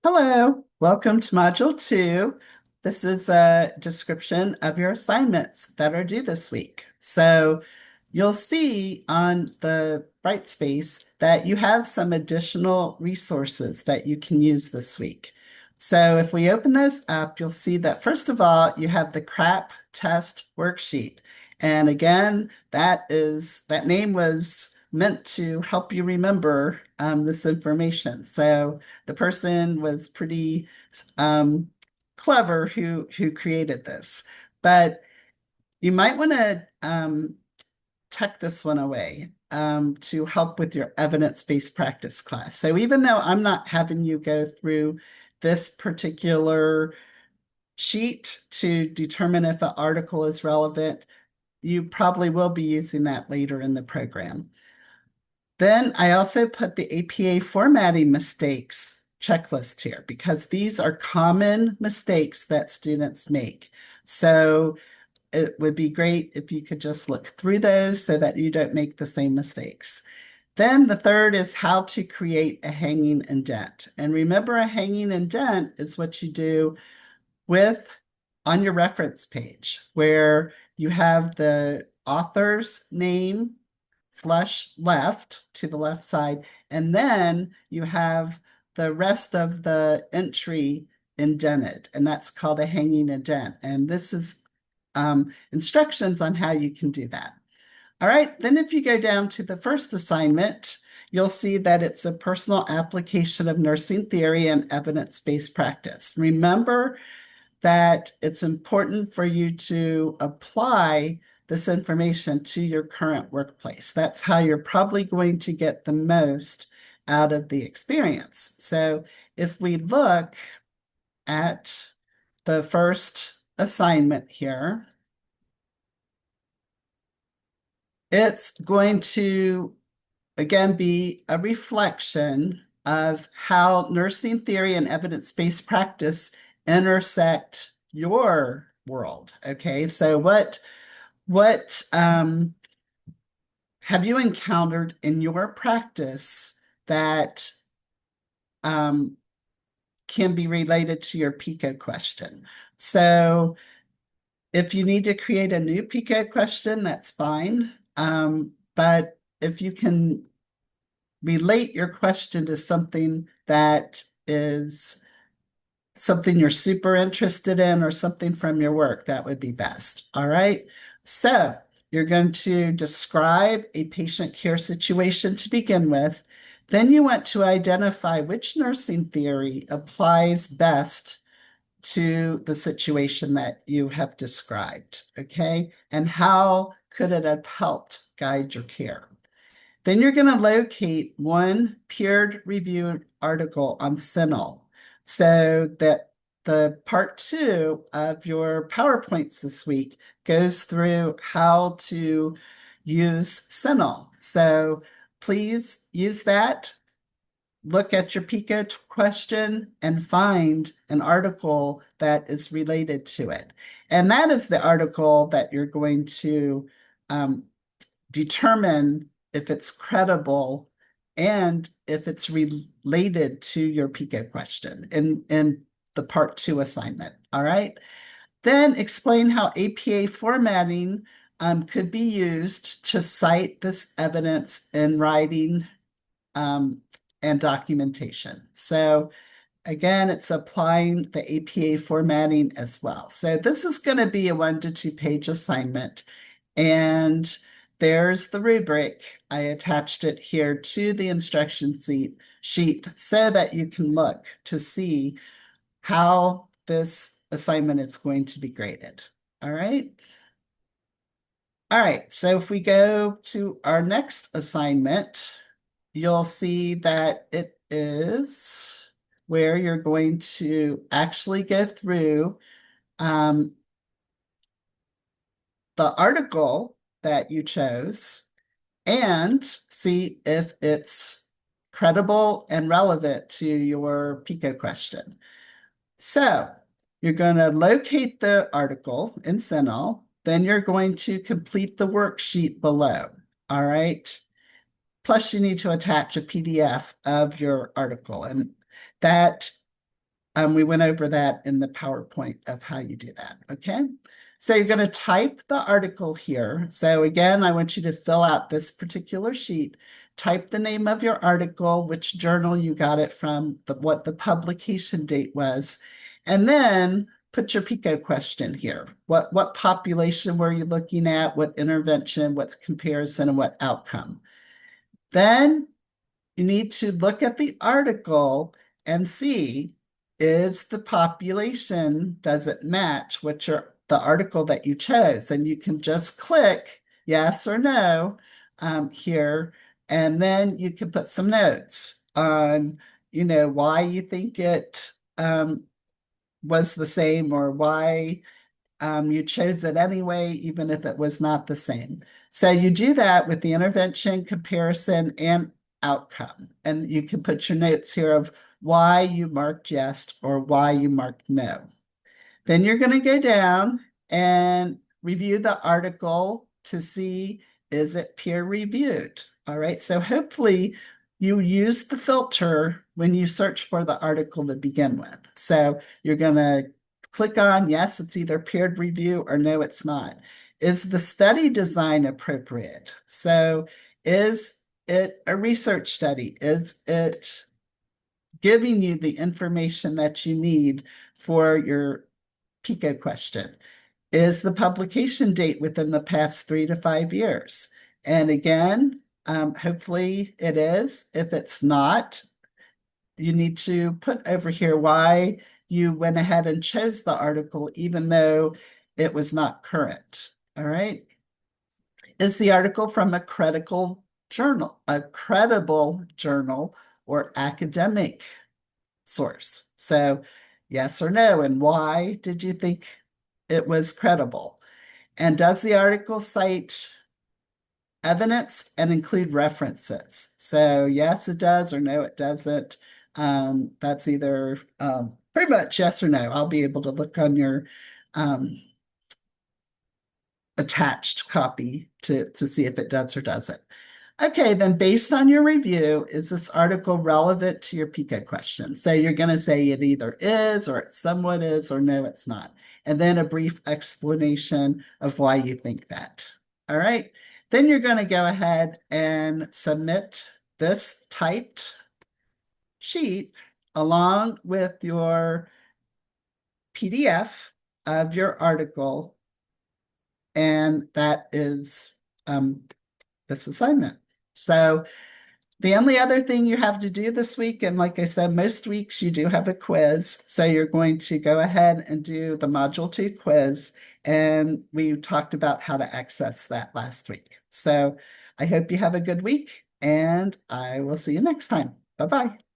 Hello, welcome to Module 2. This is a description of your assignments that are due this week. So you'll see on the Brightspace that you have some additional resources that you can use this week. So if we open those up, you'll see that first of all, you have the CRAP test worksheet. And again, that name was meant to help you remember this information. So the person was pretty um, clever who created this. But you might want to tuck this one away to help with your evidence-based practice class. So even though I'm not having you go through this particular sheet to determine if an article is relevant, you probably will be using that later in the program. Then I also put the APA formatting mistakes checklist here because these are common mistakes that students make. So it would be great if you could just look through those so that you don't make the same mistakes. Then the third is how to create a hanging indent. And remember, a hanging indent is what you do with on your reference page where you have the author's name flush left to the left side, and then you have the rest of the entry indented, and that's called a hanging indent. And this is instructions on how you can do that. All right, then if you go down to the first assignment, you'll see that it's a personal application of nursing theory and evidence-based practice. Remember that it's important for you to apply this information to your current workplace. That's how you're probably going to get the most out of the experience. So if we look at the first assignment here, it's going to, again, be a reflection of how nursing theory and evidence-based practice intersect your world. Okay, so what have you encountered in your practice that can be related to your PICO question? So if you need to create a new PICO question, that's fine. But if you can relate your question to something that is something you're super interested in or something from your work, that would be best. All right. So you're going to describe a patient care situation to begin with. Then you want to identify which nursing theory applies best to the situation that you have described. Okay. And how could it have helped guide your care? Then you're going to locate one peer-reviewed article on CINAHL so that the part 2 of your PowerPoints this week goes through how to use CINAHL. So please use that. Look at your PICO question and find an article that is related to it. And that is the article that you're going to determine if it's credible and if it's related to your PICO question in the part 2 assignment. All right. Then explain how APA formatting could be used to cite this evidence in writing and documentation. So again, it's applying the APA formatting as well. So this is going to be a 1 to 2 page assignment. And there's the rubric. I attached it here to the instruction sheet so that you can look to see how this assignment is going to be graded. All right. All right. So if we go to our next assignment, you'll see that it is where you're going to actually go through the article that you chose and see if it's credible and relevant to your PICO question. So you're going to locate the article in CINAHL, then you're going to complete the worksheet below. All right. Plus, you need to attach a PDF of your article, and that We went over that in the PowerPoint of how you do that, okay? So you're going to type the article here. So again, I want you to fill out this particular sheet, type the name of your article, which journal you got it from, what the publication date was, and then put your PICO question here. What population were you looking at? What intervention, what's comparison, and what outcome? Then you need to look at the article and see, is the population, does it match the article that you chose? And you can just click yes or no here, and then you can put some notes on, why you think it was the same, or why you chose it anyway, even if it was not the same. So you do that with the intervention, comparison, and outcome. And you can put your notes here of why you marked yes or why you marked no. Then you're going to go down and review the article to see, is it peer reviewed? All right. So hopefully you use the filter when you search for the article to begin with. So you're going to click on yes, it's either peer review, or no, it's not. Is the study design appropriate? So is it a research study? Is it giving you the information that you need for your PICO question? Is the publication date within the past 3 to 5 years? And again, hopefully it is. If it's not, you need to put over here why you went ahead and chose the article, even though it was not current. All right. Is the article from a credible journal, or academic source? So yes or no, and why did you think it was credible? And does the article cite evidence and include references? So yes, it does, or no, it doesn't. That's either pretty much yes or no. I'll be able to look on your attached copy to see if it does or doesn't. Okay, then based on your review, is this article relevant to your PICO question? So you're going to say it either is, or it somewhat is, or no, it's not. And then a brief explanation of why you think that. All right. Then you're going to go ahead and submit this typed sheet along with your PDF of your article. And that is this assignment. So the only other thing you have to do this week, and like I said, most weeks you do have a quiz. So you're going to go ahead and do the Module 2 quiz. And we talked about how to access that last week. So I hope you have a good week, and I will see you next time. Bye-bye.